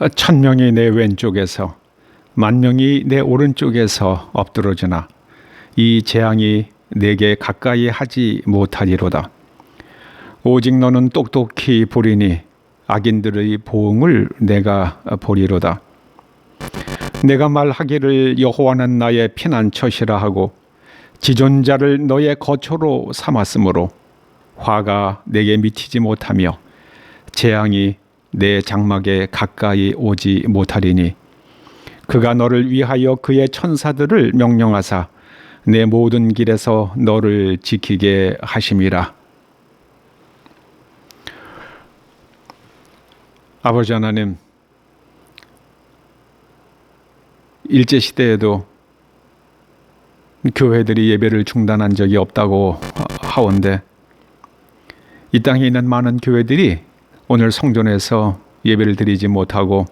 천명이 내 왼쪽에서 만명이 내 오른쪽에서 엎드러지나 이 재앙이 내게 가까이 하지 못하리로다. 오직 너는 똑똑히 보리니 악인들의 보응을 내가 보리로다. 내가 말하기를 여호와는 나의 피난처시라 하고 지존자를 너의 거처로 삼았으므로 화가 내게 미치지 못하며 재앙이 내 장막에 가까이 오지 못하리니 그가 너를 위하여 그의 천사들을 명령하사 내 모든 길에서 너를 지키게 하심이라. 아버지 하나님, 일제시대에도 교회들이 예배를 중단한 적이 없다고 하온데 이 땅에 있는 많은 교회들이 오늘 성전에서 예배를 드리지 못하고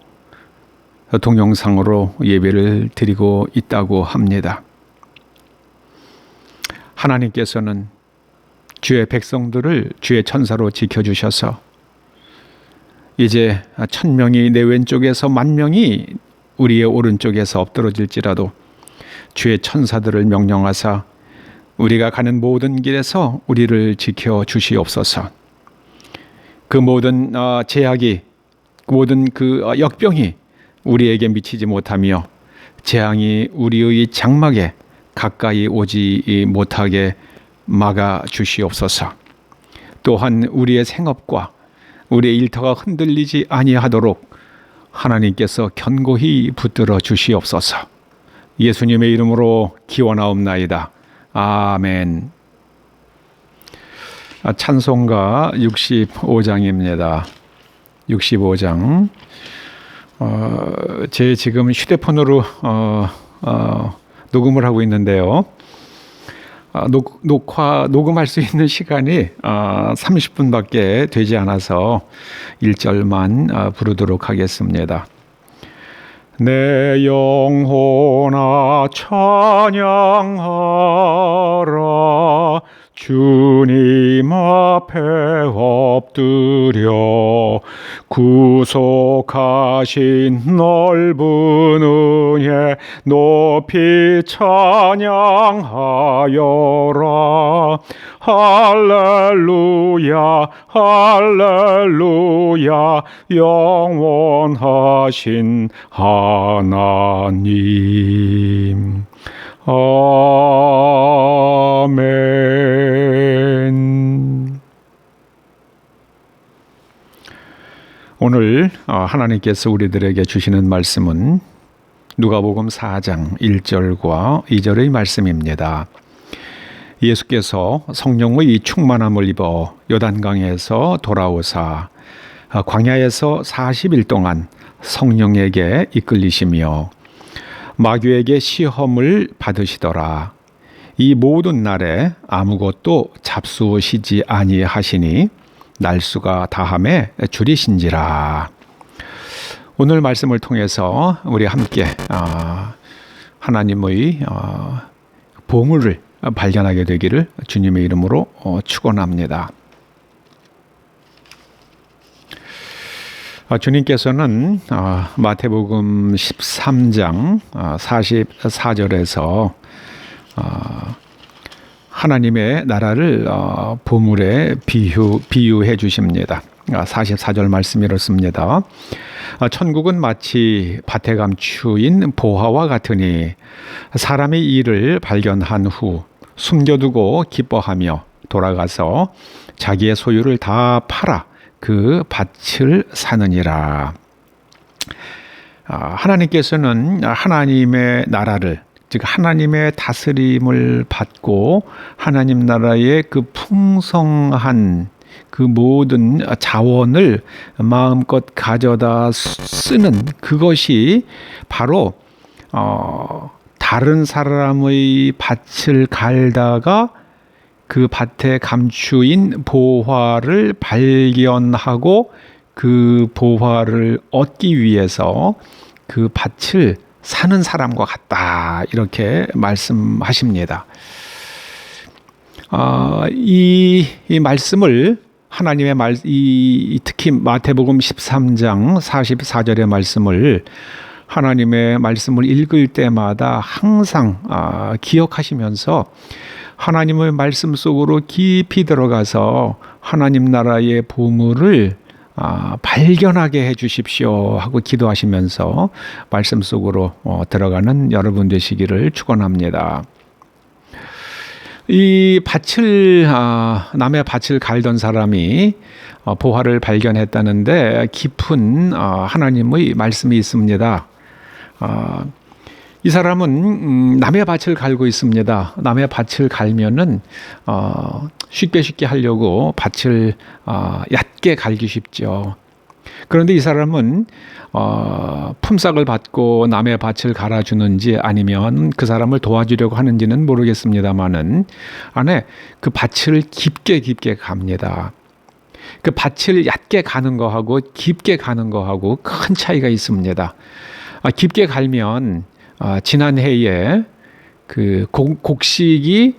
동영상으로 예배를 드리고 있다고 합니다. 하나님께서는 주의 백성들을 주의 천사로 지켜주셔서 이제 천명이 내 왼쪽에서 만명이 우리의 오른쪽에서 엎드러질지라도 주의 천사들을 명령하사 우리가 가는 모든 길에서 우리를 지켜주시옵소서. 그 모든 제약이, 모든 그 역병이 우리에게 미치지 못하며 재앙이 우리의 장막에 가까이 오지 못하게 막아 주시옵소서. 또한 우리의 생업과 우리의 일터가 흔들리지 아니하도록 하나님께서 견고히 붙들어 주시옵소서. 예수님의 이름으로 기원하옵나이다. 아멘. 찬송가 65장입니다. 65장. 제 지금 휴대폰으로 녹음을 하고 있는데요. 녹음할 수 있는 시간이 30분밖에 되지 않아서 1절만 부르도록 하겠습니다. 내 영혼아 찬양하라. 주님 앞에 엎드려 구속하신 넓은 은혜 높이 찬양하여라. 할렐루야 할렐루야 영원하신 하나님. 아멘. 오늘 하나님께서 우리들에게 주시는 말씀은 누가복음 4장 1절과 2절의 말씀입니다. 예수께서 성령의 충만함을 입어 요단강에서 돌아오사 광야에서 40일 동안 성령에게 이끌리시며 마귀에게 시험을 받으시더라. 이 모든 날에 아무것도 잡수시지 아니하시니 날수가 다함에 줄이신지라. 오늘 말씀을 통해서 우리 함께 하나님의 보물을 발견하게 되기를 주님의 이름으로 축원합니다. 주님께서는 마태복음 13장 44절에서 하나님의 나라를 보물에 비유해 주십니다. 44절 말씀이 이렇습니다. 천국은 마치 밭에 감추인 보화와 같으니 사람이 이를 발견한 후 숨겨두고 기뻐하며 돌아가서 자기의 소유를 다 팔아 그 밭을 사느니라. 하나님께서는 하나님의 나라를, 즉 하나님의 다스림을 받고 하나님 나라의 그 풍성한 그 모든 자원을 마음껏 가져다 쓰는 그것이 바로 다른 사람의 밭을 갈다가 그 밭에 감추인 보화를 발견하고 그 보화를 얻기 위해서 그 밭을 사는 사람과 같다, 이렇게 말씀하십니다. 이 말씀을 하나님의 특히 마태복음 13장 44절의 말씀을 하나님의 말씀을 읽을 때마다 항상 기억하시면서 하나님의 말씀 속으로 깊이 들어가서 하나님 나라의 보물을 발견하게 해 주십시오 하고 기도하시면서 말씀 속으로 들어가는 여러분 되시기를 축원합니다. 이 남의 밭을 갈던 사람이 보화를 발견했다는데 깊은 하나님의 말씀이 있습니다. 이 사람은 남의 밭을 갈고 있습니다. 남의 밭을 갈면은 쉽게 하려고 밭을 얕게 갈기 쉽죠. 그런데 이 사람은 품삯을 받고 남의 밭을 갈아주는지 아니면 그 사람을 도와주려고 하는지는 모르겠습니다만은 안에 그 밭을 깊게 갑니다. 그 밭을 얕게 가는 거하고 깊게 가는 거하고 큰 차이가 있습니다. 깊게 갈면 지난해에 그 곡식이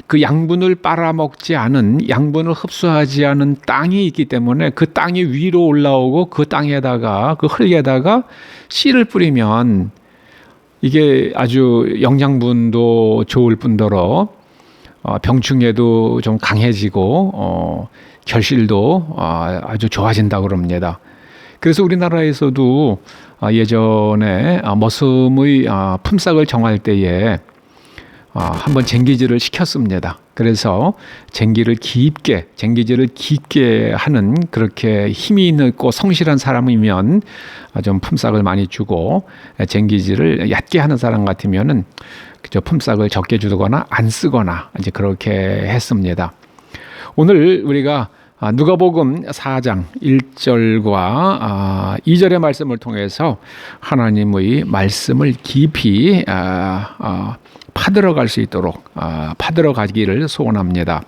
그 양분을 빨아먹지 않은, 양분을 흡수하지 않은 땅이 있기 때문에 그 땅이 위로 올라오고 그 땅에다가, 그 흙에다가 씨를 뿌리면 이게 아주 영양분도 좋을 뿐더러 병충해도 좀 강해지고 결실도 아주 좋아진다고 그럽니다. 그래서 우리나라에서도 예전에 머슴의 품삯을 정할 때에 한번 쟁기질을 시켰습니다. 그래서 쟁기질을 깊게 하는, 그렇게 힘이 있고 성실한 사람이면 좀 품삯을 많이 주고, 쟁기질을 얕게 하는 사람 같으면은 그저 품삯을 적게 주거나 안 쓰거나 이제 그렇게 했습니다. 오늘 우리가 누가복음 4장 1절과 2절의 말씀을 통해서 하나님의 말씀을 깊이 파들어 갈 수 있도록 파들어 가기를 소원합니다.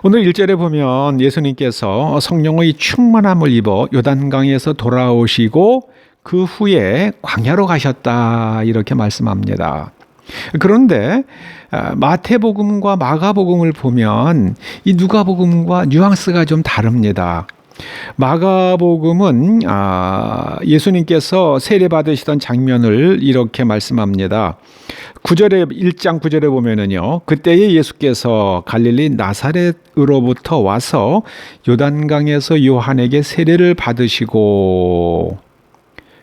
오늘 1절에 보면 예수님께서 성령의 충만함을 입어 요단강에서 돌아오시고 그 후에 광야로 가셨다 이렇게 말씀합니다. 그런데 마태복음과 마가복음을 보면 이 누가복음과 뉘앙스가 좀 다릅니다. 마가복음은 예수님께서 세례받으시던 장면을 이렇게 말씀합니다. 1장 9절에 보면은요, 그때에 예수께서 갈릴리 나사렛으로부터 와서 요단강에서 요한에게 세례를 받으시고,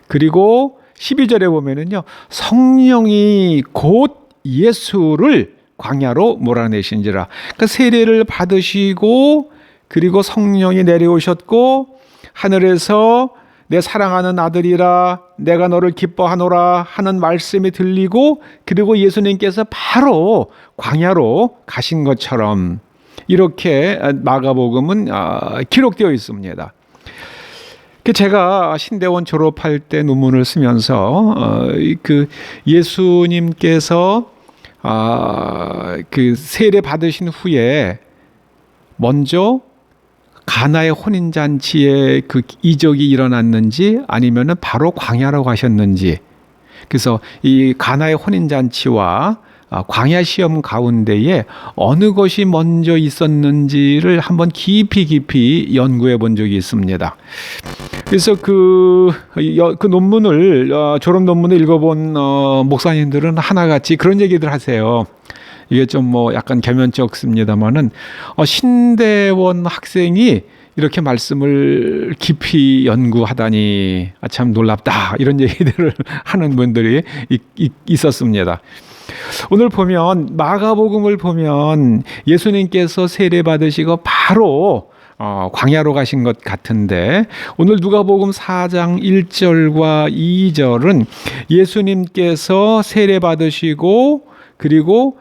그리고 12절에 보면은요, 성령이 곧 예수를 광야로 몰아내신지라. 그러니까 세례를 받으시고, 그리고 성령이 내려오셨고, 하늘에서 내 사랑하는 아들이라 내가 너를 기뻐하노라 하는 말씀이 들리고, 그리고 예수님께서 바로 광야로 가신 것처럼 이렇게 마가복음은 기록되어 있습니다. 제가 신대원 졸업할 때 논문을 쓰면서 그 예수님께서 그 세례 받으신 후에 먼저 가나의 혼인잔치에 그 이적이 일어났는지 아니면은 바로 광야로 가셨는지, 그래서 이 가나의 혼인잔치와 광야 시험 가운데에 어느 것이 먼저 있었는지를 한번 깊이 연구해 본 적이 있습니다. 그래서 그 논문을 졸업 논문을 읽어본 목사님들은 하나같이 그런 얘기들 하세요. 이게 좀 약간 겸연쩍습니다만은 신대원 학생이 이렇게 말씀을 깊이 연구하다니 참 놀랍다, 이런 얘기들을 하는 분들이 있었습니다. 오늘 보면 마가복음을 보면 예수님께서 세례 받으시고 바로 광야로 가신 것 같은데, 오늘 누가복음 4장 1절과 2절은 예수님께서 세례 받으시고 그리고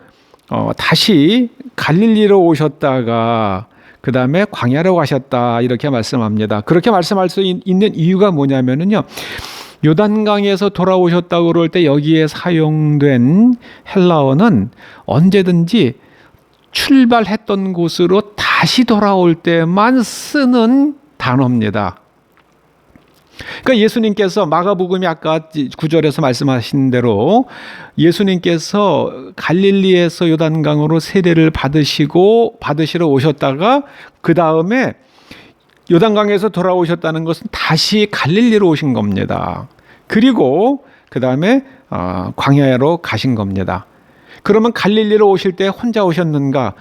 다시 갈릴리로 오셨다가 그 다음에 광야로 가셨다 이렇게 말씀합니다. 그렇게 말씀할 수 있는 이유가 뭐냐면은요, 요단강에서 돌아오셨다고 그럴 때 여기에 사용된 헬라어는 언제든지 출발했던 곳으로 다시 돌아올 때만 쓰는 단어입니다. 그러니까 예수님께서 마가복음이 아까 9절에서 말씀하신 대로 예수님께서 갈릴리에서 요단강으로 세례를 받으시러 오셨다가 그 다음에 요단강에서 돌아오셨다는 것은 다시 갈릴리로 오신 겁니다. 그리고 그 다음에 광야로 가신 겁니다. 그러면 갈릴리로 오실 때 혼자 오셨는가?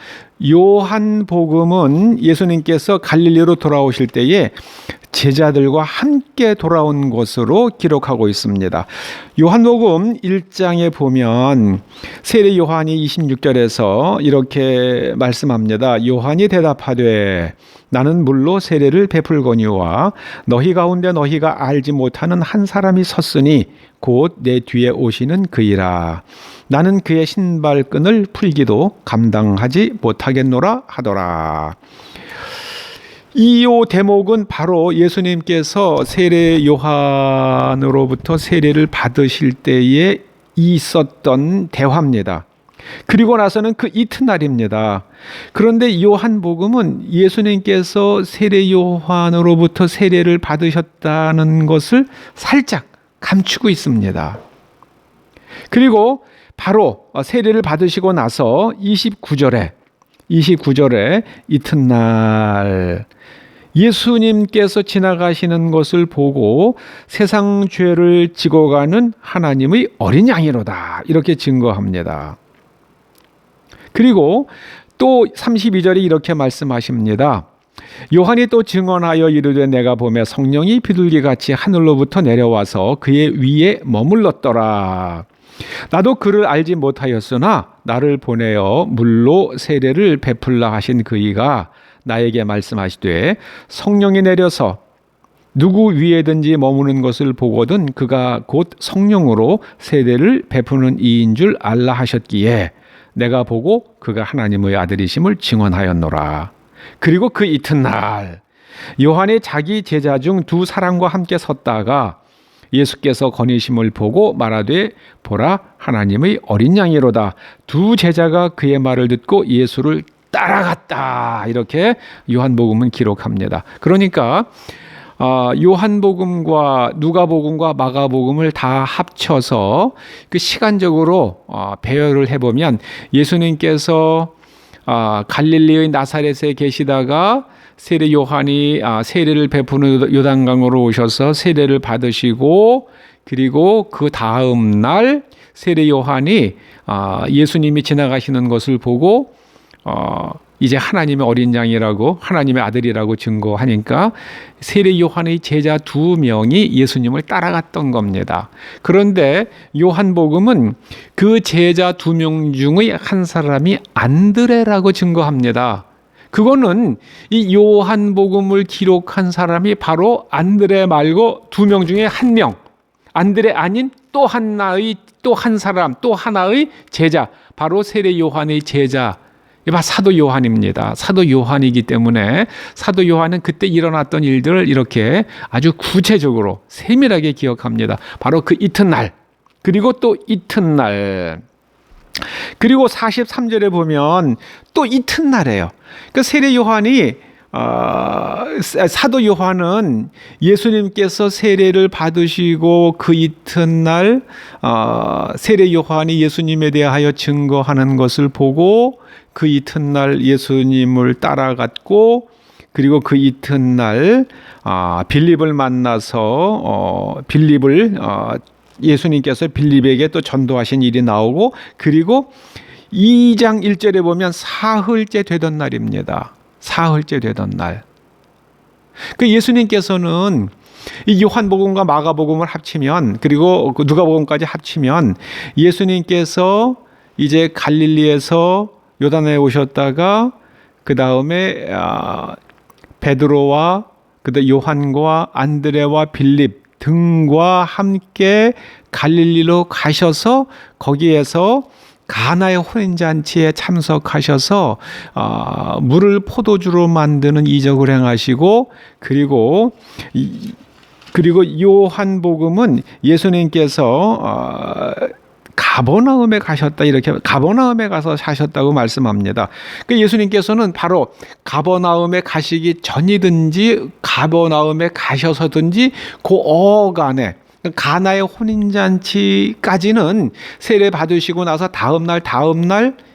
요한복음은 예수님께서 갈릴리로 돌아오실 때에 제자들과 함께 돌아온 것으로 기록하고 있습니다. 요한복음 1장에 보면 세례 요한이 26절에서 이렇게 말씀합니다. 요한이 대답하되 나는 물로 세례를 베풀거니와 너희 가운데 너희가 알지 못하는 한 사람이 섰으니 곧 내 뒤에 오시는 그이라. 나는 그의 신발끈을 풀기도 감당하지 못하겠노라 하더라. 이 대목은 바로 예수님께서 세례 요한으로부터 세례를 받으실 때에 있었던 대화입니다. 그리고 나서는 그 이튿날입니다. 그런데 요한복음은 예수님께서 세례 요한으로부터 세례를 받으셨다는 것을 살짝 감추고 있습니다. 그리고 바로 세례를 받으시고 나서 29절에 이튿날 예수님께서 지나가시는 것을 보고 세상 죄를 지고 가는 하나님의 어린 양이로다 이렇게 증거합니다. 그리고 또 32절에 이렇게 말씀하십니다. 요한이 또 증언하여 이르되 내가 보매 성령이 비둘기같이 하늘로부터 내려와서 그의 위에 머물렀더라. 나도 그를 알지 못하였으나 나를 보내어 물로 세례를 베풀라 하신 그이가 나에게 말씀하시되 성령이 내려서 누구 위에든지 머무는 것을 보거든 그가 곧 성령으로 세례를 베푸는 이인 줄 알라 하셨기에 내가 보고 그가 하나님의 아들이심을 증언하였노라. 그리고 그 이튿날 요한이 자기 제자 중 두 사람과 함께 섰다가 예수께서 거니심을 보고 말하되 보라 하나님의 어린 양이로다. 두 제자가 그의 말을 듣고 예수를 따라갔다. 이렇게 요한복음은 기록합니다. 그러니까 요한복음과 누가복음과 마가복음을 다 합쳐서 그 시간적으로 배열을 해보면 예수님께서 갈릴리의 나사렛에 계시다가 세례 요한이 세례를 베푸는 요단강으로 오셔서 세례를 받으시고 그리고 그 다음 날 세례 요한이 예수님이 지나가시는 것을 보고 이제 하나님의 어린 양이라고 하나님의 아들이라고 증거하니까 세례 요한의 제자 2명이 예수님을 따라갔던 겁니다. 그런데 요한복음은 그 제자 2명 중의 한 사람이 안드레라고 증거합니다. 그거는 이 요한복음을 기록한 사람이 바로 안드레 말고 2명 중에 1명, 안드레 아닌 또 한 사람, 또 하나의 제자, 바로 세례 요한의 제자, 사도 요한입니다. 사도 요한이기 때문에 사도 요한은 그때 일어났던 일들을 이렇게 아주 구체적으로 세밀하게 기억합니다. 바로 그 이튿날, 그리고 또 이튿날, 그리고 43절에 보면 또 이튿날이에요. 그 세례 요한이 사도 요한은 예수님께서 세례를 받으시고 그 이튿날 세례 요한이 예수님에 대하여 증거하는 것을 보고 그 이튿날 예수님을 따라갔고 그리고 그 이튿날 빌립을 만나서 예수님께서 빌립에게 또 전도하신 일이 나오고 그리고 2장 1절에 보면 사흘째 되던 날입니다. 사흘째 되던 날. 그 예수님께서는 이 요한복음과 마가복음을 합치면 그리고 누가복음까지 합치면 예수님께서 이제 갈릴리에서 요단에 오셨다가 그 다음에 베드로와 그다음 요한과 안드레와 빌립 등과 함께 갈릴리로 가셔서 거기에서 가나의 혼인잔치에 참석하셔서 물을 포도주로 만드는 이적을 행하시고 그리고 요한복음은 예수님께서 가버나움에 가셨다, 이렇게 가버나움에 가서 사셨다고 말씀합니다. 그 예수님께서는 바로 가버나움에 가시기 전이든지 가버나움에 가셔서든지 그 어간에 가나의 혼인잔치까지는 세례 받으시고 나서 다음 날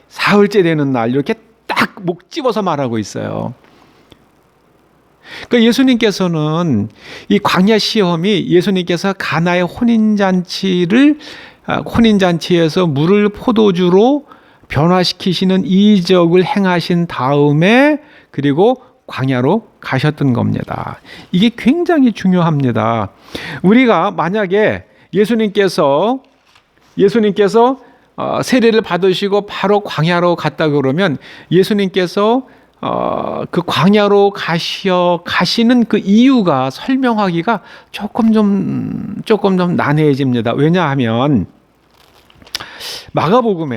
사흘째 되는 날 이렇게 딱 목 집어서 말하고 있어요. 그러니까 예수님께서는 이 광야 시험이 예수님께서 가나의 혼인잔치에서 물을 포도주로 변화시키시는 이적을 행하신 다음에 그리고 광야로 가셨던 겁니다. 이게 굉장히 중요합니다. 우리가 만약에 예수님께서 세례를 받으시고 바로 광야로 갔다 그러면 예수님께서 그 광야로 가시는 그 이유가 설명하기가 조금 좀 난해해집니다. 왜냐하면 마가복음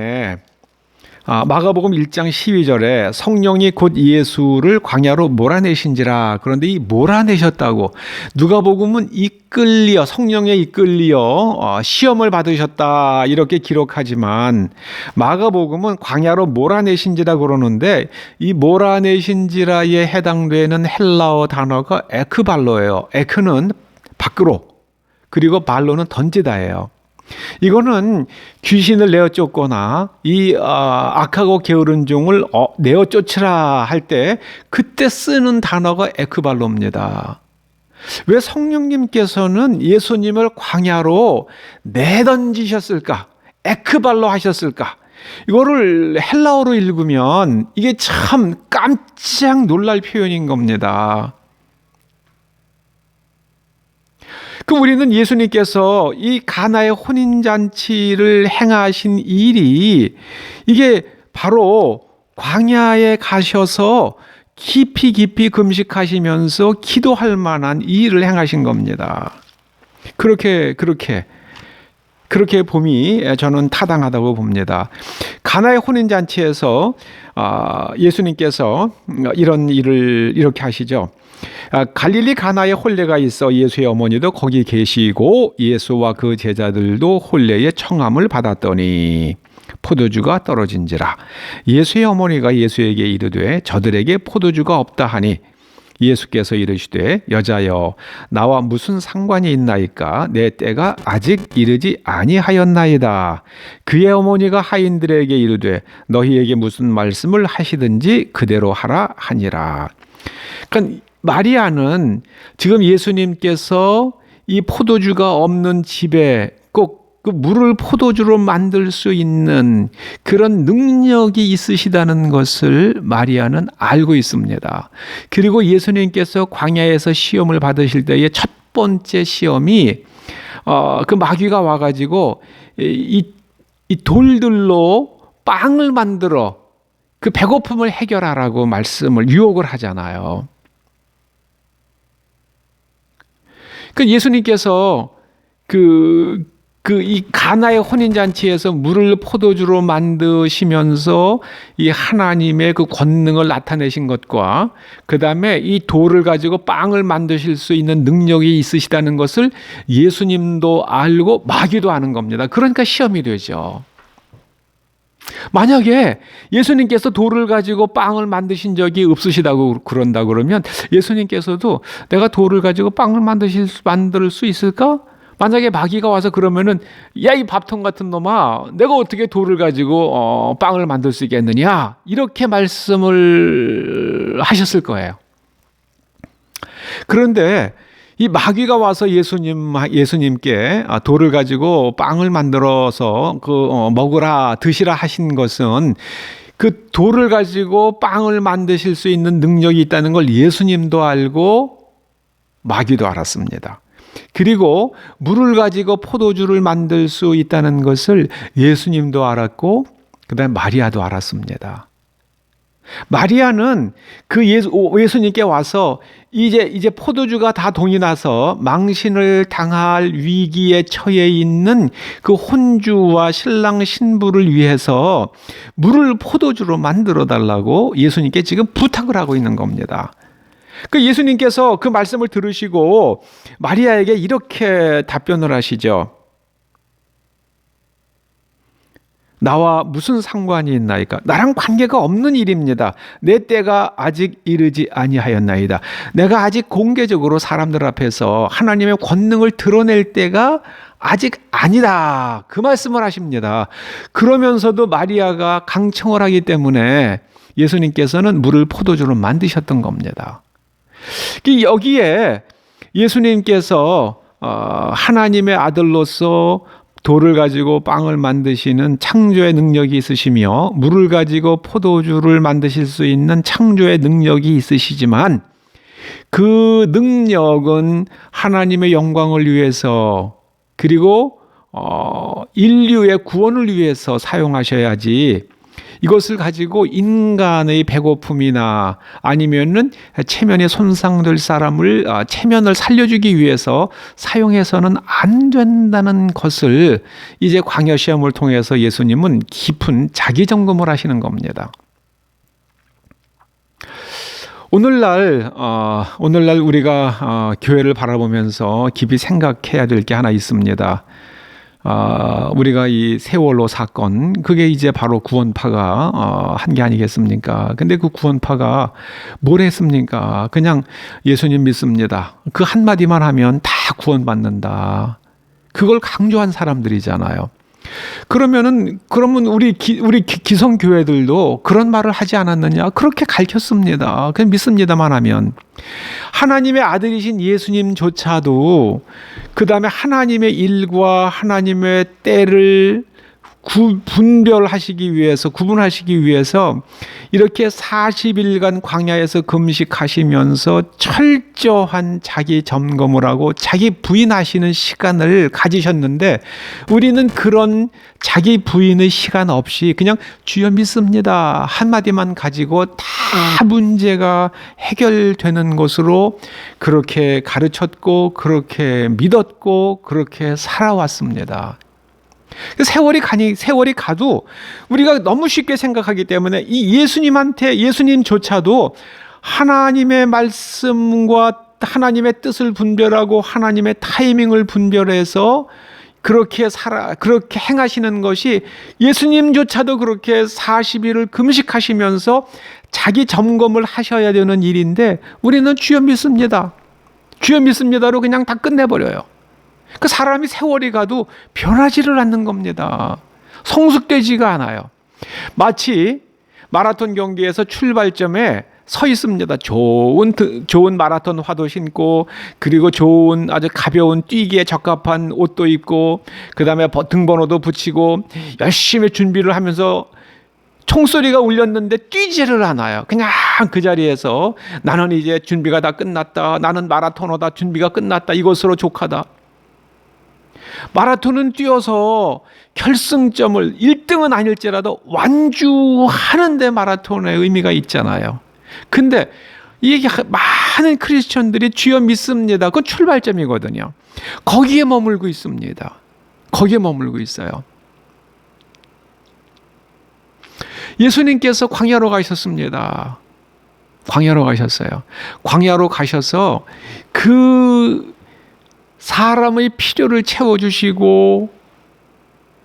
1장 12절에 성령이 곧 예수를 광야로 몰아내신지라. 그런데 이 몰아내셨다고, 누가복음은 성령에 이끌려 시험을 받으셨다 이렇게 기록하지만 마가복음은 광야로 몰아내신지라 그러는데, 이 몰아내신지라에 해당되는 헬라어 단어가 에크발로예요. 에크는 밖으로, 그리고 발로는 던지다예요. 이거는 귀신을 내어 쫓거나 이 악하고 게으른 종을 내어 쫓으라 할 때 그때 쓰는 단어가 에크발로입니다. 왜 성령님께서는 예수님을 광야로 내던지셨을까? 에크발로 하셨을까? 이거를 헬라어로 읽으면 이게 참 깜짝 놀랄 표현인 겁니다. 그럼 우리는 예수님께서 이 가나의 혼인잔치를 행하신 일이 이게 바로 광야에 가셔서 깊이 금식하시면서 기도할 만한 이 일을 행하신 겁니다. 그렇게 봄이 저는 타당하다고 봅니다. 가나의 혼인잔치에서 예수님께서 이런 일을 이렇게 하시죠. 갈릴리 가나에 혼례가 있어 예수의 어머니도 거기 계시고 예수와 그 제자들도 혼례의 청함을 받았더니 포도주가 떨어진지라. 예수의 어머니가 예수에게 이르되 저들에게 포도주가 없다 하니 예수께서 이르시되 여자여 나와 무슨 상관이 있나이까? 내 때가 아직 이르지 아니하였나이다. 그의 어머니가 하인들에게 이르되 너희에게 무슨 말씀을 하시든지 그대로 하라 하니라. 그러니까 마리아는 지금 예수님께서 이 포도주가 없는 집에 꼭 그 물을 포도주로 만들 수 있는 그런 능력이 있으시다는 것을 마리아는 알고 있습니다. 그리고 예수님께서 광야에서 시험을 받으실 때의 첫 번째 시험이 그 마귀가 와가지고 이 돌들로 빵을 만들어 그 배고픔을 해결하라고 유혹을 하잖아요. 그 예수님께서 이 가나의 혼인잔치에서 물을 포도주로 만드시면서 이 하나님의 그 권능을 나타내신 것과 그 다음에 이 돌을 가지고 빵을 만드실 수 있는 능력이 있으시다는 것을 예수님도 알고 마귀도 아는 겁니다. 그러니까 시험이 되죠. 만약에 예수님께서 돌을 가지고 빵을 만드신 적이 없으시다고 그런다 그러면 예수님께서도 내가 돌을 가지고 빵을 만들 수 있을까? 만약에 마귀가 와서 그러면은 야, 이 밥통 같은 놈아, 내가 어떻게 돌을 가지고 빵을 만들 수 있겠느냐? 이렇게 말씀을 하셨을 거예요. 그런데 이 마귀가 와서 예수님께 돌을 가지고 빵을 만들어서 먹으라 드시라 하신 것은 그 돌을 가지고 빵을 만드실 수 있는 능력이 있다는 걸 예수님도 알고 마귀도 알았습니다. 그리고 물을 가지고 포도주를 만들 수 있다는 것을 예수님도 알았고 그다음에 마리아도 알았습니다. 마리아는 그 예수님께 와서 이제 포도주가 다 동이 나서 망신을 당할 위기에 처해 있는 그 혼주와 신랑 신부를 위해서 물을 포도주로 만들어 달라고 예수님께 지금 부탁을 하고 있는 겁니다. 그 예수님께서 그 말씀을 들으시고 마리아에게 이렇게 답변을 하시죠. 나와 무슨 상관이 있나이까? 나랑 관계가 없는 일입니다. 내 때가 아직 이르지 아니하였나이다. 내가 아직 공개적으로 사람들 앞에서 하나님의 권능을 드러낼 때가 아직 아니다. 그 말씀을 하십니다. 그러면서도 마리아가 강청을 하기 때문에 예수님께서는 물을 포도주로 만드셨던 겁니다. 여기에 예수님께서 하나님의 아들로서 돌을 가지고 빵을 만드시는 창조의 능력이 있으시며 물을 가지고 포도주를 만드실 수 있는 창조의 능력이 있으시지만 그 능력은 하나님의 영광을 위해서 그리고 인류의 구원을 위해서 사용하셔야지 이것을 가지고 인간의 배고픔이나 아니면은 체면에 손상될 사람을 체면을 살려주기 위해서 사용해서는 안 된다는 것을 이제 광야 시험을 통해서 예수님은 깊은 자기 점검을 하시는 겁니다. 오늘날 우리가 교회를 바라보면서 깊이 생각해야 될 게 하나 있습니다. 우리가 이 세월호 사건, 그게 이제 바로 구원파가 한 게 아니겠습니까? 근데 그 구원파가 뭘 했습니까? 그냥 예수님 믿습니다. 그 한마디만 하면 다 구원받는다. 그걸 강조한 사람들이잖아요. 그러면 우리 기성 교회들도 그런 말을 하지 않았느냐? 그렇게 가르쳤습니다. 그냥 믿습니다만 하면 하나님의 아들이신 예수님조차도 그 다음에 하나님의 일과 하나님의 때를 구분하시기 위해서 이렇게 40일간 광야에서 금식하시면서 철저한 자기 점검을 하고 자기 부인하시는 시간을 가지셨는데 우리는 그런 자기 부인의 시간 없이 그냥 주여 믿습니다 한마디만 가지고 다 문제가 해결되는 것으로 그렇게 가르쳤고 그렇게 믿었고 그렇게 살아왔습니다. 세월이 가도 우리가 너무 쉽게 생각하기 때문에 이 예수님조차도 하나님의 말씀과 하나님의 뜻을 분별하고 하나님의 타이밍을 분별해서 그렇게 행하시는 것이 예수님조차도 그렇게 40일을 금식하시면서 자기 점검을 하셔야 되는 일인데 우리는 주여 믿습니다. 주여 믿습니다로 그냥 다 끝내버려요. 그 사람이 세월이 가도 변하지를 않는 겁니다. 성숙되지가 않아요. 마치 마라톤 경기에서 출발점에 서 있습니다. 좋은 마라톤 화도 신고 그리고 좋은 아주 가벼운 뛰기에 적합한 옷도 입고 그 다음에 등번호도 붙이고 열심히 준비를 하면서 총소리가 울렸는데 뛰지를 않아요. 그냥 그 자리에서 나는 이제 준비가 다 끝났다. 나는 마라토너다. 준비가 끝났다. 이것으로 족하다. 마라톤은 뛰어서 결승점을 1등은 아닐지라도 완주하는 데 마라톤의 의미가 있잖아요. 근데 이게 많은 크리스천들이 주여 믿습니다. 그 출발점이거든요. 거기에 머물고 있습니다. 거기에 머물고 있어요. 예수님께서 광야로 가셨습니다. 광야로 가셨어요. 광야로 가셔서 그 사람의 필요를 채워주시고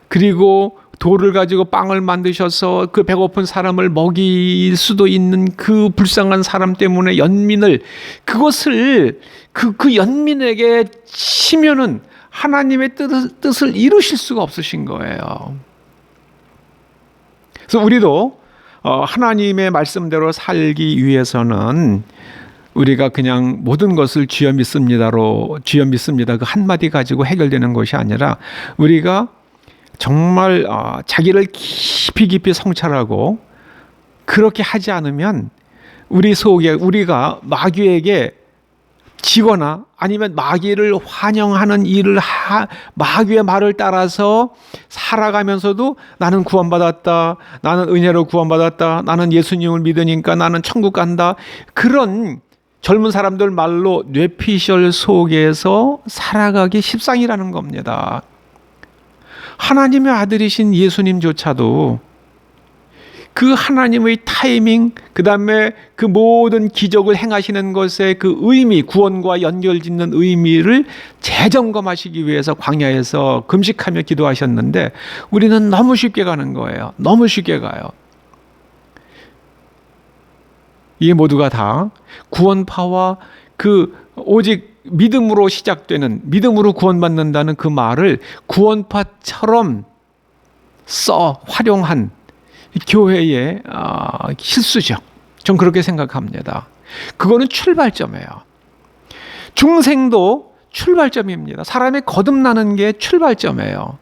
그리고 돌을 가지고 빵을 만드셔서 그 배고픈 사람을 먹일 수도 있는 그 불쌍한 사람 때문에 그것을 그 연민에게 치면은 하나님의 뜻을 이루실 수가 없으신 거예요. 그래서 우리도 하나님의 말씀대로 살기 위해서는 우리가 그냥 모든 것을 주여 믿습니다 그 한마디 가지고 해결되는 것이 아니라 우리가 정말 자기를 깊이 성찰하고 그렇게 하지 않으면 우리 속에 우리가 마귀에게 지거나 아니면 마귀를 환영하는 일을 마귀의 말을 따라서 살아가면서도 나는 구원받았다, 나는 은혜로 구원받았다, 나는 예수님을 믿으니까 나는 천국 간다, 그런 젊은 사람들 말로 뇌피셜 속에서 살아가기 십상이라는 겁니다. 하나님의 아들이신 예수님조차도 그 하나님의 타이밍, 그 다음에 그 모든 기적을 행하시는 것의 그 의미, 구원과 연결짓는 의미를 재점검하시기 위해서 광야에서 금식하며 기도하셨는데 우리는 너무 쉽게 가는 거예요. 너무 쉽게 가요. 이게 모두가 다 구원파와 그 오직 믿음으로 시작되는, 믿음으로 구원받는다는 그 말을 구원파처럼 활용한 교회의 실수죠. 전 그렇게 생각합니다. 그거는 출발점이에요. 중생도 출발점입니다. 사람이 거듭나는 게 출발점이에요.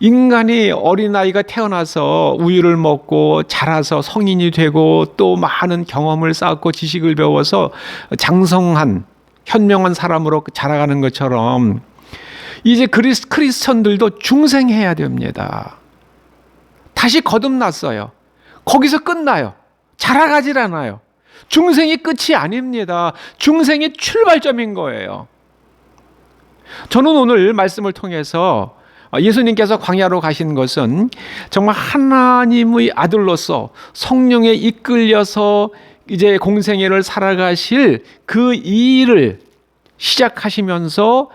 인간이 어린아이가 태어나서 우유를 먹고 자라서 성인이 되고 또 많은 경험을 쌓고 지식을 배워서 장성한 현명한 사람으로 자라가는 것처럼 이제 크리스천들도 중생해야 됩니다. 다시 거듭났어요. 거기서 끝나요. 자라가질 않아요. 중생이 끝이 아닙니다. 중생이 출발점인 거예요. 저는 오늘 말씀을 통해서 예수님께서 광야로 가신 것은 정말 하나님의 아들로서 성령에 이끌려서 이제 공생애를 살아가실 그 일을 시작하시면서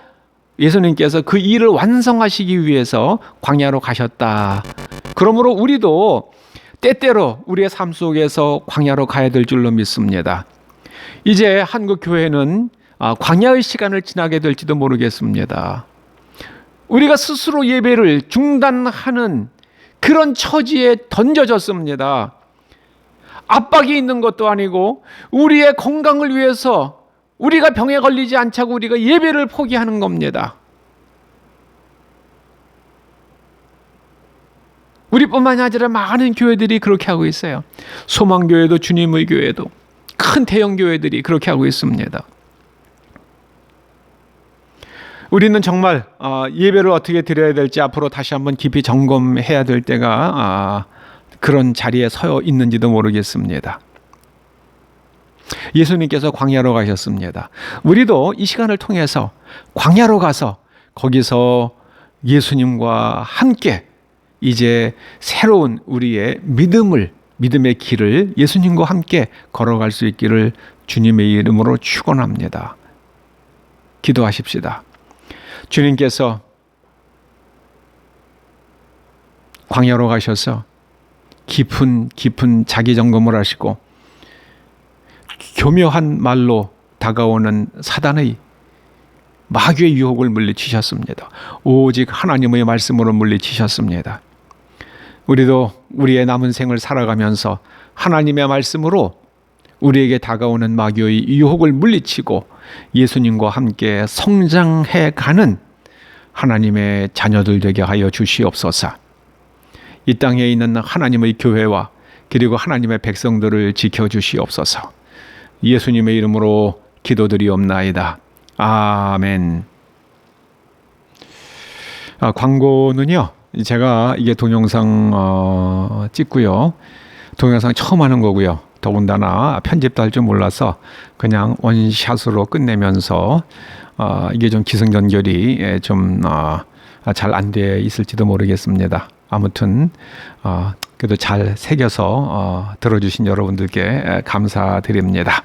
예수님께서 그 일을 완성하시기 위해서 광야로 가셨다. 그러므로 우리도 때때로 우리의 삶 속에서 광야로 가야 될 줄로 믿습니다. 이제 한국 교회는 광야의 시간을 지나게 될지도 모르겠습니다. 우리가 스스로 예배를 중단하는 그런 처지에 던져졌습니다. 압박이 있는 것도 아니고 우리의 건강을 위해서 우리가 병에 걸리지 않자고 우리가 예배를 포기하는 겁니다. 우리뿐만이 아니라 많은 교회들이 그렇게 하고 있어요. 소망교회도 주님의 교회도 큰 대형 교회들이 그렇게 하고 있습니다. 우리는 정말 예배를 어떻게 드려야 될지 앞으로 다시 한번 깊이 점검해야 될 때가 그런 자리에 서 있는지도 모르겠습니다. 예수님께서 광야로 가셨습니다. 우리도 이 시간을 통해서 광야로 가서 거기서 예수님과 함께 이제 새로운 우리의 믿음의 길을 예수님과 함께 걸어갈 수 있기를 주님의 이름으로 축원합니다. 기도하십시다. 주님께서 광야로 가셔서 깊은 자기 점검을 하시고 교묘한 말로 다가오는 사단의 마귀의 유혹을 물리치셨습니다. 오직 하나님의 말씀으로 물리치셨습니다. 우리도 우리의 남은 생을 살아가면서 하나님의 말씀으로 우리에게 다가오는 마귀의 유혹을 물리치고 예수님과 함께 성장해 가는 하나님의 자녀들 되게 하여 주시옵소서. 이 땅에 있는 하나님의 교회와 그리고 하나님의 백성들을 지켜주시옵소서. 예수님의 이름으로 기도드리옵나이다. 아멘. 광고는요, 제가 이게 동영상 찍고요. 동영상 처음 하는 거고요. 더군다나 편집도 할 줄 몰라서 그냥 원샷으로 끝내면서 이게 좀 기승전결이 좀 잘 안 돼 있을지도 모르겠습니다. 아무튼 그래도 잘 새겨서 들어주신 여러분들께 감사드립니다.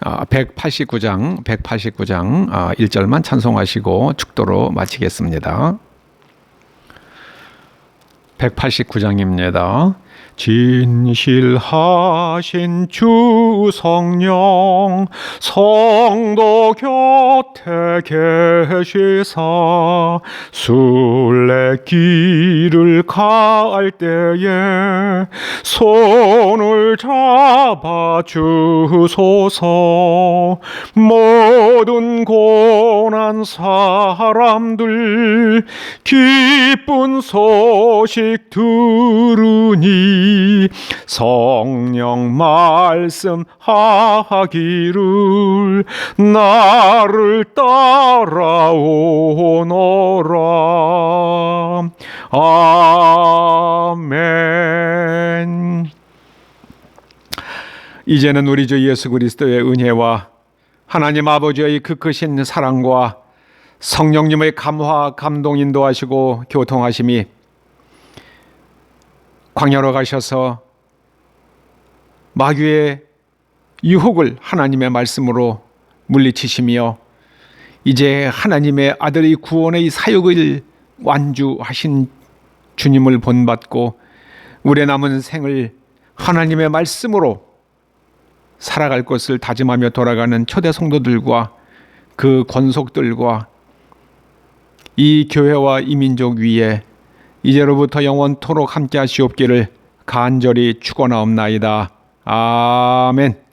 189장 1절만 찬송하시고 축도로 마치겠습니다. 189장입니다. 진실하신 주 성령 성도 곁에 계시사 순례길을 갈 때에 손을 잡아 주소서. 모든 고난 사람들 기쁜 소식 들으니 성령 말씀하기를 나를 따라오너라. 아멘. 이제는 우리 주 예수 그리스도의 은혜와 하나님 아버지의 그 크신 사랑과 성령님의 감화 감동 인도하시고 교통하심이 광야로 가셔서 마귀의 유혹을 하나님의 말씀으로 물리치시며 이제 하나님의 아들의 구원의 사역을 완주하신 주님을 본받고 우리의 남은 생을 하나님의 말씀으로 살아갈 것을 다짐하며 돌아가는 초대 성도들과 그 권속들과 이 교회와 이 민족 위에 이제로부터 영원토록 함께 하시옵기를 간절히 축원하옵나이다. 아멘.